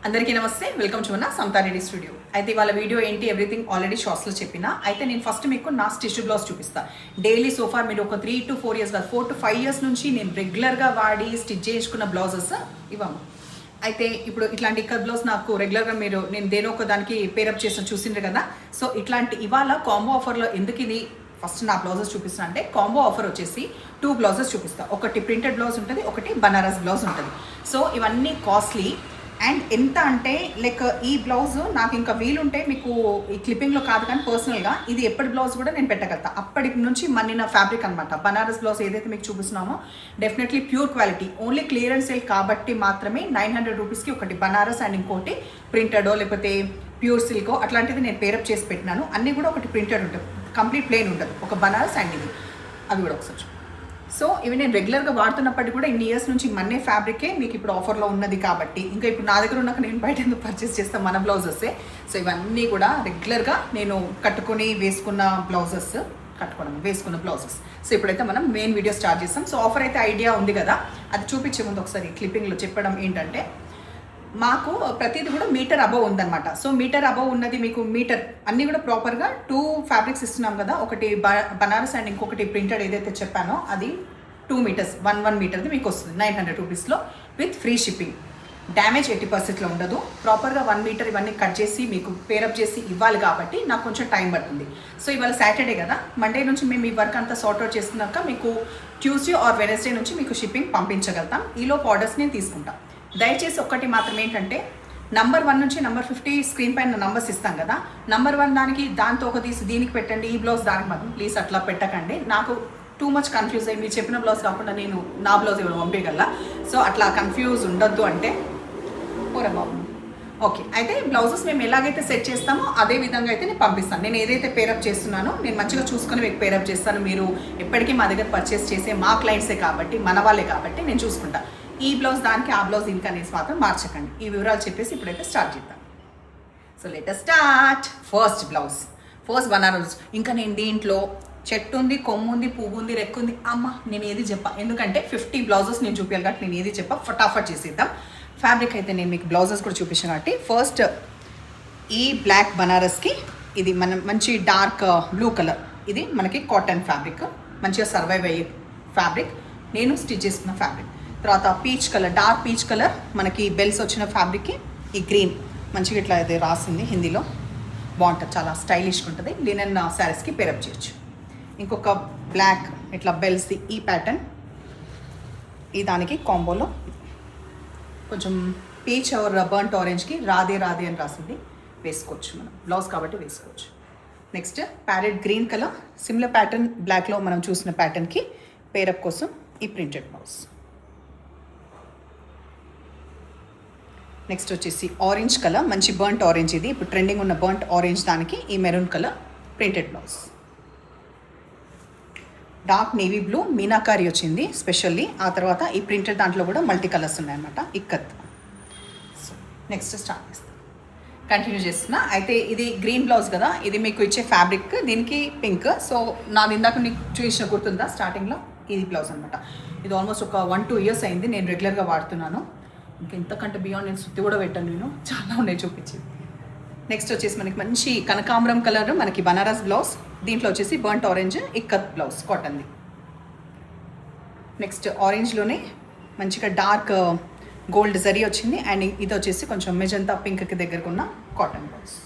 అందరికీ నమస్తే, welcome to మన సమతా రెడ్డి స్టూడియో. అయితే వాళ్ళ వీడియో ఏంటి ఎవ్రీథింగ్ ఆల్రెడీ షార్ట్స్లో చెప్పిన. అయితే నేను ఫస్ట్ మీకు నా స్టిచ్ బ్లౌజ్ చూపిస్తాను. డైలీ సోఫార్ మీరు ఒక 3 to 4 years కాదు 4 to 5 years నుంచి నేను రెగ్యులర్గా వాడి స్టిచ్ చేయించుకున్న బ్లౌజెస్ ఇవ్వము. అయితే ఇప్పుడు ఇట్లాంటి ఇక్కత్ బ్లౌజ్ నాకు రెగ్యులర్గా నేను దేనో ఒక దానికి పేరప్ చేసిన చూసిండ్రు కదా. సో ఇట్లాంటి ఇవాళ కాంబో ఆఫర్లో ఎందుకు ఇది ఫస్ట్ నా బ్లౌజెస్ చూపిస్తున్నా అంటే కాంబో ఆఫర్ వచ్చేసి 2 బ్లౌజెస్ చూపిస్తాను. ఒకటి ప్రింటెడ్ బ్లౌజ్ ఉంటుంది, ఒకటి బనారస్ బ్లౌజ్ ఉంటుంది. సో ఇవన్నీ కాస్ట్లీ అండ్ ఎంత అంటే లైక్ ఈ బ్లౌజ్ నాకు ఇంకా వీలుంటే మీకు ఈ క్లిప్పింగ్లో కాదు కానీ పర్సనల్గా ఇది ఎప్పటి బ్లౌజ్ కూడా నేను పెట్టగలుగుతా. అప్పటి నుంచి మన్నిన ఫ్యాబ్రిక్ అనమాట. బనారస్ బ్లౌజ్ ఏదైతే మీకు చూపిస్తున్నామో definitely pure quality, only clearance sale కాబట్టి మాత్రమే 900 రూపీస్కి ఒకటి బనారస్ అండ్ ఇంకోటి ప్రింటెడో లేకపోతే ప్యూర్ సిల్కో అట్లాంటిది నేను పేరప్ చేసి పెట్టినాను. అన్నీ కూడా ఒకటి ప్రింటెడ్ ఉంటుంది, కంప్లీట్ ప్లెయిన్ ఉంటుంది, ఒక బనారస్ అండ్ ఇది అది కూడా ఒకసారి. సో ఇవి నేను రెగ్యులర్గా వాడుతున్నప్పటికీ కూడా ఇన్ని ఇయర్స్ నుంచి మన్నే ఫ్యాబ్రికే మీకు ఇప్పుడు ఆఫర్లో ఉన్నది కాబట్టి ఇంకా ఇప్పుడు నా దగ్గర ఉన్నాక నేను బయట ఎందుకు పర్చేస్ చేస్తాను మన బ్లౌజెస్సే. సో ఇవన్నీ కూడా రెగ్యులర్గా నేను కట్టుకొని వేసుకున్న బ్లౌజెస్ వేసుకున్న బ్లౌజెస్. సో ఇప్పుడైతే మనం మెయిన్ వీడియో స్టార్ట్ చేస్తాం. సో ఆఫర్ అయితే ఐడియా ఉంది కదా, అది చూపించే ముందు ఒకసారి క్లిప్పింగ్లో చెప్పడం ఏంటంటే మాకు ప్రతిదీ కూడా మీటర్ అబవ్ ఉందన్నమాట. సో మీటర్ అబవ్ ఉన్నది మీకు మీటర్ అన్నీ కూడా ప్రాపర్గా 2 ఫ్యాబ్రిక్స్ ఇస్తున్నాం కదా, ఒకటి బనారస్ అండ్ ఇంకొకటి ప్రింటెడ్ ఏదైతే చెప్పానో అది 2 మీటర్స్ 1 మీటర్ది మీకు వస్తుంది 900 రూపీస్లో విత్ ఫ్రీ షిప్పింగ్. డ్యామేజ్ 80%లో ఉండదు. ప్రాపర్గా 1 మీటర్ ఇవన్నీ కట్ చేసి మీకు పేరప్ చేసి ఇవ్వాలి కాబట్టి నాకు కొంచెం టైం పడుతుంది. సో ఇవాళ సాటర్డే కదా, మండే నుంచి మేము ఈ వర్క్ అంతా సార్ట్అవుట్ చేసుకున్నాక మీకు ట్యూస్డే ఆర్ వెనస్డే నుంచి మీకు షిప్పింగ్ పంపించగలుగుతాం. ఈలోపు ఆర్డర్స్ నేను తీసుకుంటాను. దయచేసి ఒక్కటి మాత్రం ఏంటంటే నంబర్ 1 నుంచి నంబర్ 50 స్క్రీన్ పైన నంబర్స్ ఇస్తాం కదా, నంబర్ 1 దానికి దాంతో ఒక తీసి దీనికి పెట్టండి, ఈ బ్లౌజ్ దానికి మాత్రం ప్లీజ్ అట్లా పెట్టకండి. నాకు టూ మచ్ కన్ఫ్యూజ్ అయ్యి మీరు చెప్పిన బ్లౌజ్ కాకుండా నేను నా బ్లౌజ్ ఇవ్వడం పంపించగల. సో అట్లా కన్ఫ్యూజ్ ఉండొద్దు అంటే పోరా బాబు. ఓకే, అయితే బ్లౌజెస్ మేము ఎలాగైతే సెట్ చేస్తామో అదే విధంగా అయితే నేను పంపిస్తాను. నేను ఏదైతే పేరప్ చేస్తున్నానో నేను మంచిగా చూసుకొని మీకు పేరప్ చేస్తాను. మీరు ఎప్పటికీ మా దగ్గర పర్చేస్ చేసే మా క్లయింట్సే కాబట్టి మన వాళ్ళే కాబట్టి నేను చూసుకుంటాను. ఈ బ్లౌజ్ దానికి ఆ బ్లౌజ్ దీనికి అనేసి మాత్రం మార్చకండి. ఈ వివరాలు చెప్పేసి ఇప్పుడైతే స్టార్ట్ చేద్దాం. So let start. First blouse, first Banaras. ఇంకా నేను దీంట్లో చెట్టు ఉంది, కొమ్ము ఉంది, పువ్వు ఉంది, రెక్కు ఉంది. అమ్మ నేను ఏది చెప్పా, ఎందుకంటే 50 బ్లౌజెస్ నేను చూపించాలి కాబట్టి నేను ఏది చెప్పా, ఫటాఫట్ చేసేద్దాం. ఫ్యాబ్రిక్ అయితే నేను మీకు బ్లౌజెస్ కూడా చూపించాను కాబట్టి ఫస్ట్ ఈ బ్లాక్ బనారస్కి ఇది మన మంచి డార్క్ బ్లూ కలర్, ఇది మనకి కాటన్ ఫ్యాబ్రిక్, మంచిగా సర్వైవ్ అయ్యే ఫ్యాబ్రిక్, నేను స్టిచ్ చేసుకున్న ఫ్యాబ్రిక్. తర్వాత peach colour, dark peach colour మనకి బెల్స్ వచ్చిన ఫ్యాబ్రిక్కి ఈ గ్రీన్ మంచిగా ఇట్లా అయితే రాసింది హిందీలో, బాగుంటుంది, చాలా స్టైలిష్గా ఉంటుంది. లినెన్ శారీస్కి పేరప్ చేయొచ్చు. ఇంకొక బ్లాక్ ఇట్లా బెల్స్ది ఈ ప్యాటర్న్, ఈ దానికి కాంబోలో కొంచెం పీచ్ ఆర్ బర్ంట్ ఆరెంజ్కి రాధే రాధే అని రాసింది, వేసుకోవచ్చు మనం బ్లౌజ్ కాబట్టి వేసుకోవచ్చు. Next parrot green colour similar pattern బ్లాక్లో మనం చూసిన ప్యాటర్న్కి పేరప్ కోసం ఈ ప్రింటెడ్ బ్లౌజ్. నెక్స్ట్ వచ్చేసి ఆరెంజ్ కలర్, మంచి బర్ంట్ ఆరెంజ్, ఇది ఇప్పుడు ట్రెండింగ్ ఉన్న బర్ంట్ ఆరెంజ్ దానికి ఈ maroon colour printed blouse. Dark navy blue meenakari వచ్చింది స్పెషల్లీ. ఆ తర్వాత ఈ ప్రింటెడ్ దాంట్లో కూడా మల్టీ కలర్స్ ఉన్నాయన్నమాట, ఇక్కత్. సో నెక్స్ట్ స్టార్ట్ చేస్తాం, కంటిన్యూ చేస్తున్నా. అయితే ఇది గ్రీన్ బ్లౌజ్ కదా, ఇది మీకు ఇచ్చే ఫ్యాబ్రిక్, దీనికి పింక్. సో నాది ఇందాక నీకు చూసిన గుర్తుందా స్టార్టింగ్లో, ఇది బ్లౌజ్ అనమాట. ఇది ఆల్మోస్ట్ ఒక 1-2 years అయింది నేను రెగ్యులర్గా వాడుతున్నాను. ఇంకా ఇంతకంటే బియాండ్ నేను సుత్తి కూడా పెట్టాను, నేను చాలా ఉన్నాయి చూపించి. నెక్స్ట్ వచ్చేసి మనకి మంచి కనకాంబరం కలర్ మనకి బనారస్ బ్లౌజ్, దీంట్లో వచ్చేసి బర్ంట్ ఆరెంజ్ ఇక్కత్ బ్లౌజ్ కాటన్ది. నెక్స్ట్ ఆరెంజ్లోనే మంచిగా డార్క్ గోల్డ్ జరీ వచ్చింది అండ్ ఇది వచ్చేసి కొంచెం మెజంతా పింక్కి దగ్గరకు ఉన్న cotton blouse.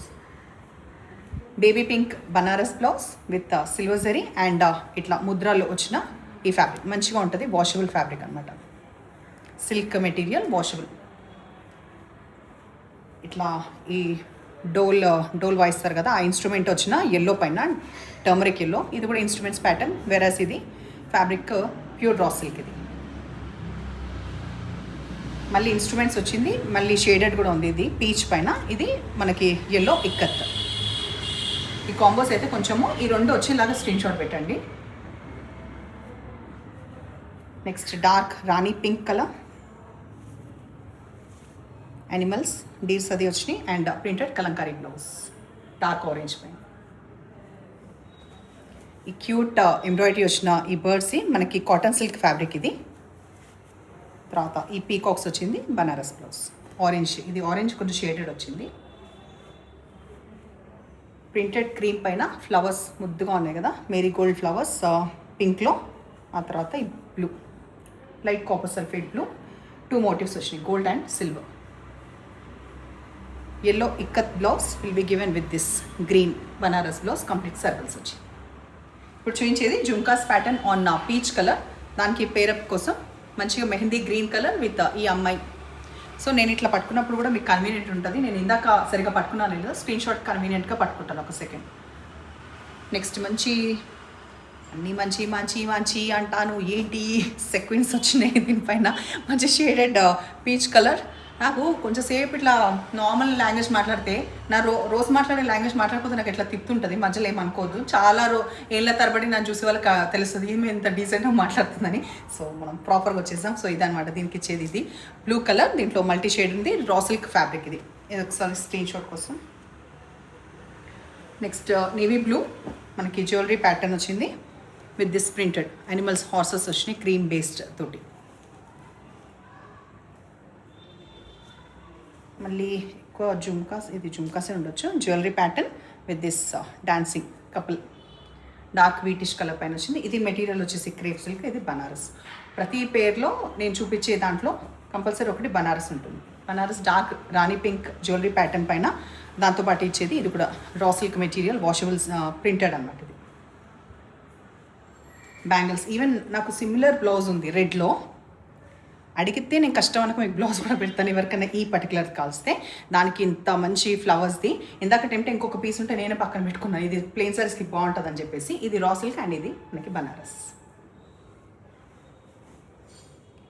Baby pink Banaras blouse with silver zari and ఇట్లా ముద్రలు వచ్చిన ఈ ఫ్యాబ్రిక్ మంచిగా ఉంటుంది, వాషబుల్ ఫ్యాబ్రిక్ అనమాట, సిల్క్ మెటీరియల్ వాషబుల్. ఇట్లా ఈ డోల్ వాయిస్తారు కదా, ఆ ఇన్స్ట్రుమెంట్ వచ్చిన ఎల్లో పైన టర్మరిక్ ఎల్లో, ఇది కూడా ఇన్స్ట్రుమెంట్స్ ప్యాటర్న్. వెరాస్ ఇది ఫ్యాబ్రిక్ ప్యూర్ రా సిల్క్. ఇది మళ్ళీ ఇన్స్ట్రుమెంట్స్ వచ్చింది, మళ్ళీ షేడెడ్ కూడా ఉంది, ఇది పీచ్ పైన, ఇది మనకి ఎల్లో ఇక్కత్. ఈ కాంబోస్ అయితే కొంచెము ఈ 2 వచ్చేలాగా స్క్రీన్ షాట్ పెట్టండి. నెక్స్ట్ డార్క్ రాణి పింక్ కలర్, యానిమల్స్ డీర్స్ అది వచ్చినాయి and printed Kalamkari blouse dark orange పైన. ఈ క్యూట్ ఎంబ్రాయిడరీ వచ్చిన ఈ బర్డ్స్ మనకి కాటన్ సిల్క్ ఫ్యాబ్రిక్ ఇది. తర్వాత ఈ పీకాక్స్ వచ్చింది బనారస్ బ్లౌజ్ ఆరెంజ్, ఇది ఆరెంజ్ కొంచెం షేడెడ్ వచ్చింది. ప్రింటెడ్ క్రీమ్ పైన ఫ్లవర్స్ ముద్దుగా ఉన్నాయి కదా, మేరీగోల్డ్ ఫ్లవర్స్ పింక్లో. ఆ తర్వాత ఈ blue, light copper sulphate blue. 2 motives వచ్చినాయి, gold and silver. Yellow ikkat blouse will be given with this green Banaras blouse, complete circles వచ్చి. ఇప్పుడు చూపించేది jhumkas pattern on peach colour. దానికి పేరప్ కోసం మంచిగా మెహందీ గ్రీన్ కలర్ విత్ ఈ అమ్మాయి. సో నేను ఇట్లా పట్టుకున్నప్పుడు కూడా మీకు కన్వీనియంట్ ఉంటుంది. నేను ఇందాక సరిగా పట్టుకున్నాను లేదా, స్క్రీన్ షాట్ కన్వీనియంట్గా పట్టుకుంటాను. ఒక సెకండ్. నెక్స్ట్ అన్నీ మంచి అంటాను, ఏంటి సెక్వెన్స్ వచ్చినాయి దీనిపైన. మంచి షేడెడ్ పీచ్ కలర్. నాకు కొంచెం సేపు ఇట్లా నార్మల్ లాంగ్వేజ్ మాట్లాడితే, నా రోజు మాట్లాడే లాంగ్వేజ్ మాట్లాడిపోతే నాకు ఇట్లా తిప్పుతుంటుంది. మధ్యలో ఏమనుకోవద్దు. చాలా ఏళ్ళ తరబడి నన్ను చూసే వాళ్ళకి తెలుస్తుంది ఏమి ఎంత డీసెంట్గా మాట్లాడుతుందని. సో మనం ప్రాపర్గా వచ్చేసాం. సో ఇదనమాట దీనికి ఇచ్చేది. ఇది బ్లూ కలర్, దీంట్లో మల్టీ షేడ్ ఉంది, రా సిల్క్ ఫ్యాబ్రిక్. ఇది ఒకసారి స్క్రీన్ షాట్ కోసం. నెక్స్ట్ నేవీ బ్లూ, మనకి జ్యువెలరీ ప్యాటర్న్ వచ్చింది with this printed animals horses వచ్చినాయి క్రీమ్ బేస్డ్ తోటి. మళ్ళీ ఎక్కువ జుమ్కాస్, ఇది జుమ్కాసే ఉండొచ్చు. Jewellery pattern with this dancing couple, dark whitish colour పైన వచ్చింది. ఇది మెటీరియల్ వచ్చేసి క్రేప్ సిల్క్, ఇది బనారస్. ప్రతి పేర్లో నేను చూపించే దాంట్లో కంపల్సరీ ఒకటి బనారస్ ఉంటుంది. బనారస్ డార్క్ రాణి పింక్ జ్యువెలరీ ప్యాటర్న్ పైన దాంతోపాటు ఇచ్చేది. ఇది కూడా రా సిల్క్ మెటీరియల్, వాషబుల్స్ ప్రింటెడ్ అన్నమాట. ఇది బ్యాంగిల్స్. ఈవెన్ నాకు సిమిలర్ బ్లౌజ్ ఉంది రెడ్లో. అడిగితే నేను కష్టం అనుకో మీకు బ్లౌజ్ కూడా పెడతాను ఎవరికైనా ఈ పర్టికులర్ కాల్స్తే. దానికి ఇంత మంచి ఫ్లవర్స్ది. ఇందాక టైంటే ఇంకొక పీస్ ఉంటే నేనే పక్కన పెట్టుకున్నాను, ఇది ప్లెయిన్ సారీస్కి బాగుంటుంది అని చెప్పేసి. ఇది రా సిల్క్ అండ్ ఇది మనకి బనారస్.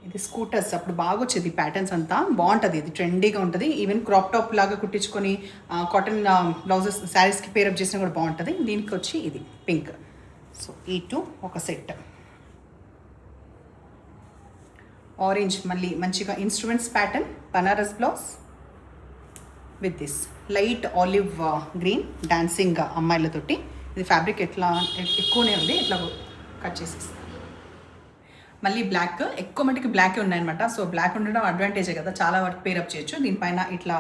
ఇది స్కూటర్స్ అప్పుడు బాగా వచ్చేది ప్యాటర్న్స్ అంతా బాగుంటుంది. ఇది ట్రెండీగా ఉంటుంది. ఈవెన్ క్రాప్ టాప్ లాగా కుట్టించుకొని కాటన్ బ్లౌజెస్ శారీస్కి పేరప్ చేసినా కూడా బాగుంటుంది. దీనికి వచ్చి ఇది పింక్. సో ఈ 2 ఒక సెట్. ఆరెంజ్ మళ్ళీ మంచిగా instruments pattern Banaras blouse with this light olive green dancing అమ్మాయిలతోటి. ఇది ఫ్యాబ్రిక్ ఎట్లా ఎక్కువనే ఉంది, ఇట్లా కట్ చేసేస్తాను. మళ్ళీ బ్లాక్, ఎక్కువ మటుకు బ్లాకే ఉన్నాయన్నమాట. సో బ్లాక్ ఉండడం అడ్వాంటేజే కదా, చాలా వరకు పేరప్ చేయొచ్చు. దీనిపైన ఇట్లా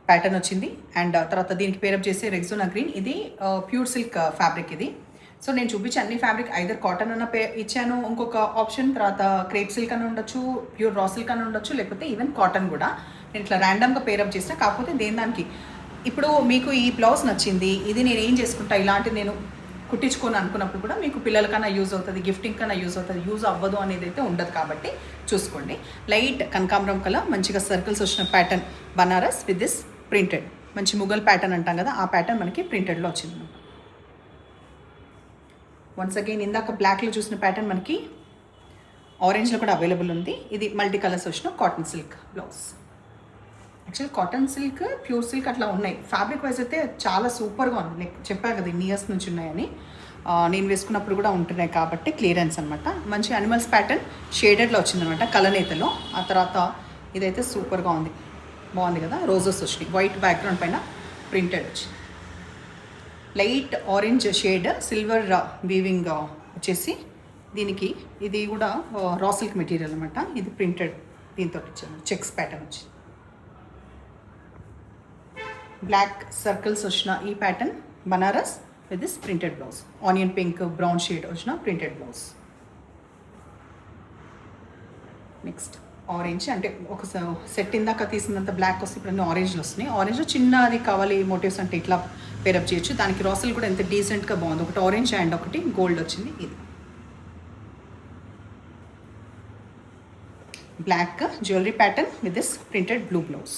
ప్యాటర్న్ వచ్చింది. అండ్ తర్వాత దీనికి పేరప్ చేసే రెగ్జోనా గ్రీన్. ఇది ప్యూర్ సిల్క్ ఫ్యాబ్రిక్ ఇది. సో నేను చూపించే అన్ని ఫ్యాబ్రిక్ ఐదర్ కాటన్ అన్న ఇచ్చాను, ఇంకొక ఆప్షన్ తర్వాత క్రేప్ సిల్క్ అని ఉండొచ్చు, ప్యూర్ రా సిల్క్ అని ఉండొచ్చు, లేకపోతే ఈవెన్ కాటన్ కూడా నేను ఇట్లా ర్యాండమ్గా పేరప్ చేసిన. కాకపోతే దానికి ఇప్పుడు మీకు ఈ బ్లౌజ్ నచ్చింది, ఇది నేను ఏం చేసుకుంటా, ఇలాంటివి నేను కుట్టించుకొని అనుకున్నప్పుడు కూడా మీకు పిల్లలకన్నా యూజ్ అవుతుంది, గిఫ్టింగ్ కన్నా యూజ్ అవుతుంది. యూజ్ అవ్వదు అనేది అయితే ఉండదు కాబట్టి చూసుకోండి. లైట్ కనకాంబరం కలర్, మంచిగా సర్కిల్స్ వచ్చిన pattern Banaras with this printed. మంచి ముగల్ ప్యాటర్న్ అంటాం కదా, ఆ ప్యాటర్న్ మనకి ప్రింటెడ్లో వచ్చింది. వన్స్ అగైన్ ఇందాక బ్లాక్లో చూసిన ప్యాటర్న్ మనకి ఆరెంజ్లో కూడా అవైలబుల్ ఉంది. ఇది మల్టీ కలర్స్ వచ్చిన cotton silk blouse. Actually cotton silk, pure silk అట్లా ఉన్నాయి. ఫ్యాబ్రిక్ వైజ్ అయితే చాలా సూపర్గా ఉంది. నేను చెప్పాను కదా ఇన్ని ఇయర్స్ నుంచి ఉన్నాయని. నేను వేసుకున్నప్పుడు కూడా ఉంటున్నాయి కాబట్టి క్లియరెన్స్ అనమాట. మంచి అనిమల్స్ ప్యాటర్న్ షేడెడ్లో వచ్చిందనమాట కలనేతలో. ఆ తర్వాత ఇదైతే సూపర్గా ఉంది, బాగుంది కదా. రోజెస్ వచ్చినాయి, వైట్ బ్యాక్గ్రౌండ్ పైన ప్రింటెడ్ వచ్చింది. Light orange shade silver weaving వచ్చేసి దీనికి. ఇది కూడా రా సిల్క్ మెటీరియల్ అనమాట. ఇది ప్రింటెడ్ దీంతో ఇచ్చాను, చెక్స్ ప్యాటర్న్ వచ్చి బ్లాక్ సర్కిల్స్ వచ్చిన ఈ pattern Banaras with this printed blouse. Onion pink brown shade వచ్చిన ప్రింటెడ్ బ్లౌజ్. నెక్స్ట్ ఆరెంజ్, అంటే ఒక సెట్ ఇందాక తీసినంత బ్లాక్ వస్తే ఇప్పుడు అన్నీ ఆరెంజ్లో వస్తున్నాయి. ఆరెంజ్లో చిన్నది కావాలి మోటివ్స్ అంటే ఇట్లా పేరప్ చేయొచ్చు. దానికి రాసులు కూడా ఎంత డీసెంట్గా బాగుంది. ఒకటి ఆరెంజ్ అండ్ ఒకటి గోల్డ్ వచ్చింది. ఇది black jewellery pattern with this printed blue blouse.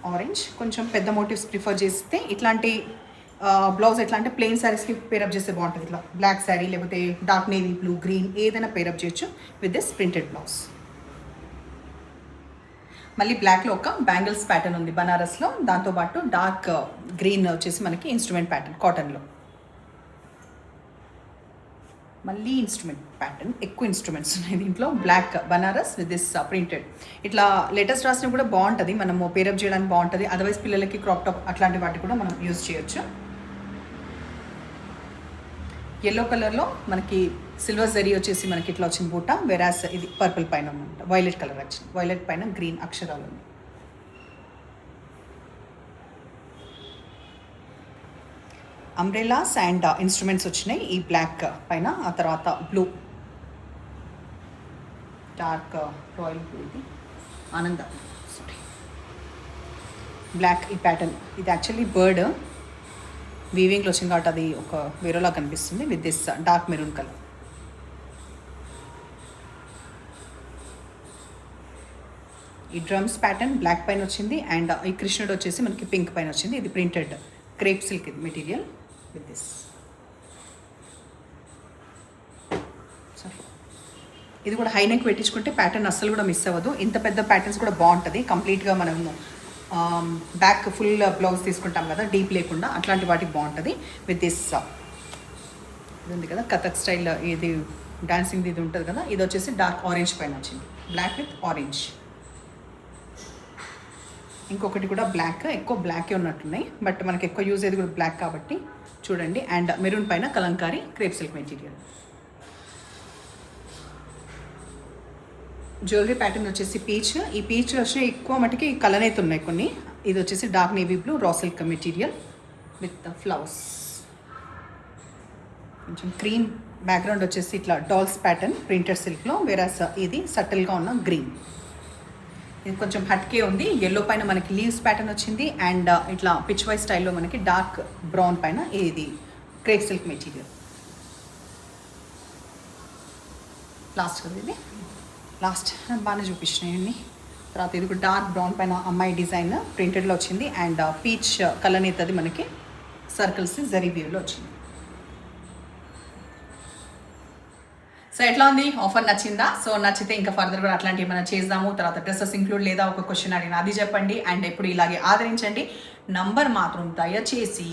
Orange కొంచెం పెద్ద మోటివ్స్ ప్రిఫర్ చేస్తే ఇట్లాంటి బ్లౌజ్ ఎట్లా అంటే ప్లెయిన్ శారీస్కి పేరప్ చేస్తే బాగుంటుంది. ఇట్లా బ్లాక్ శారీ లేకపోతే డార్క్ నేవీ బ్లూ గ్రీన్ ఏదైనా పేరప్ చేయొచ్చు విత్ దిస్ ప్రింటెడ్ బ్లౌజ్. మళ్ళీ బ్లాక్లో ఒక బ్యాంగిల్స్ ప్యాటర్న్ ఉంది బనారస్లో. దాంతోపాటు డార్క్ గ్రీన్ వచ్చేసి మనకి ఇన్స్ట్రుమెంట్ ప్యాటర్న్ కాటన్లో. మళ్ళీ ఇన్స్ట్రుమెంట్ ప్యాటర్న్, ఎక్కువ ఇన్స్ట్రుమెంట్స్ ఉన్నాయి దీంట్లో. Black Banaras with this printed. ఇట్లా లేటెస్ట్ రాసిన కూడా బాగుంటుంది, మనము పేరప్ చేయడానికి బాగుంటుంది. అదర్వైజ్ పిల్లలకి క్రాప్ టాప్ అట్లాంటి వాటి కూడా మనం యూజ్ చేయొచ్చు. ఎల్లో కలర్లో మనకి సిల్వర్ జరీ వచ్చేసి మనకి ఇట్లా వచ్చిన బూట, వెరాస్ ఇది పర్పుల్ పైన అనమాట, వైలెట్ కలర్ వచ్చింది, వైలెట్ పైన గ్రీన్ అక్షరాలు ఉంది. అంబ్రెలాస్ అండ్ ఇన్స్ట్రుమెంట్స్ వచ్చినాయి ఈ బ్లాక్ పైన. ఆ తర్వాత బ్లూ, డార్క్ రాయల్ బ్లూ, ఇది ఆనంద, సారీ బ్లాక్ ఈ ప్యాటర్న్. ఇది యాక్చువల్లీ బర్డ్ వీవింగ్లో వచ్చింది కాబట్టి అది ఒక వేరేలా కనిపిస్తుంది with this dark maroon colour. ఈ డ్రమ్స్ ప్యాటర్న్ బ్లాక్ పైన వచ్చింది అండ్ ఈ కృష్ణుడు వచ్చేసి మనకి పింక్ పైన వచ్చింది. ఇది ప్రింటెడ్ క్రేప్ సిల్క్ ఇది మెటీరియల్ విత్ దిస్. ఇది కూడా హై నెక్ పెట్టించుకుంటే ప్యాటర్న్ అస్సలు కూడా మిస్ అవ్వదు. ఇంత పెద్ద ప్యాటర్న్స్ కూడా బాగుంటుంది. కంప్లీట్గా మనము బ్యాక్ ఫుల్ బ్లౌజ్ తీసుకుంటాం కదా డీప్ లేకుండా, అట్లాంటి వాటికి బాగుంటుంది విత్ దిస్. ఇది ఉంది కదా కథక్ స్టైల్, ఇది డాన్సింగ్ ఇది ఉంటుంది కదా, ఇది వచ్చేసి డార్క్ ఆరెంజ్ పైన వచ్చింది, బ్లాక్ విత్ ఆరెంజ్. ఇంకొకటి కూడా బ్లాక్, ఎక్కువ బ్లాకే ఉన్నట్టున్నాయి బట్ మనకి ఎక్కువ యూజ్ అయ్యేది కూడా బ్లాక్ కాబట్టి చూడండి. అండ్ మెరూన్ పైన Kalamkari crepe silk material. Jewellery pattern వచ్చేసి పీచ్. ఈ పీచ్ వచ్చి ఎక్కువ మటుకి కలర్ అయితే ఉన్నాయి కొన్ని. ఇది వచ్చేసి dark navy blue raw silk material with the flowers. కొంచెం క్రీమ్ బ్యాక్గ్రౌండ్ వచ్చేసి ఇట్లా డాల్స్ ప్యాటర్న్ ప్రింటెడ్ సిల్క్లో, వేరాస్ ఇది సటిల్గా ఉన్న గ్రీన్. ఇది కొంచెం హట్కే ఉంది. ఎల్లో పైన మనకి లీవ్స్ ప్యాటర్న్ వచ్చింది అండ్ ఇట్లా పిచ్ వై స్టైల్లో మనకి డార్క్ బ్రౌన్ పైన ఇది క్రేప్ సిల్క్ మెటీరియల్. లాస్ట్ కదా ఇది, లాస్ట్ బాగానే చూపించినాయండి. తర్వాత ఇది కూడా డార్క్ బ్రౌన్ పైన అమ్మాయి డిజైన్ ప్రింటెడ్లో వచ్చింది అండ్ పీచ్ కలర్ అవుతుంది మనకి సర్కిల్స్ జరీ వ్యూలో వచ్చింది. సో ఎట్లా ఉంది, ఆఫర్ నచ్చిందా? సో నచ్చితే ఇంకా ఫర్దర్ కూడా అట్లాంటివి ఏమైనా చేద్దాము. తర్వాత డ్రెస్సెస్ ఇంక్లూడ్ లేదా ఒక క్వశ్చన్ అడిగిన అది చెప్పండి. అండ్ ఎప్పుడు ఇలాగే ఆదరించండి. నంబర్ మాత్రం దయచేసి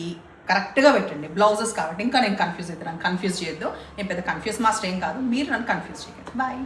కరెక్ట్గా పెట్టండి. బ్లౌజెస్ కాబట్టి ఇంకా నేను కన్ఫ్యూజ్ అవుతున్నాను, కన్ఫ్యూజ్ చేయొద్దు. నేను పెద్ద కన్ఫ్యూజ్ మాస్టర్ ఏం కాదు, మీరు నన్ను కన్ఫ్యూజ్ చేయకండి. బాయ్.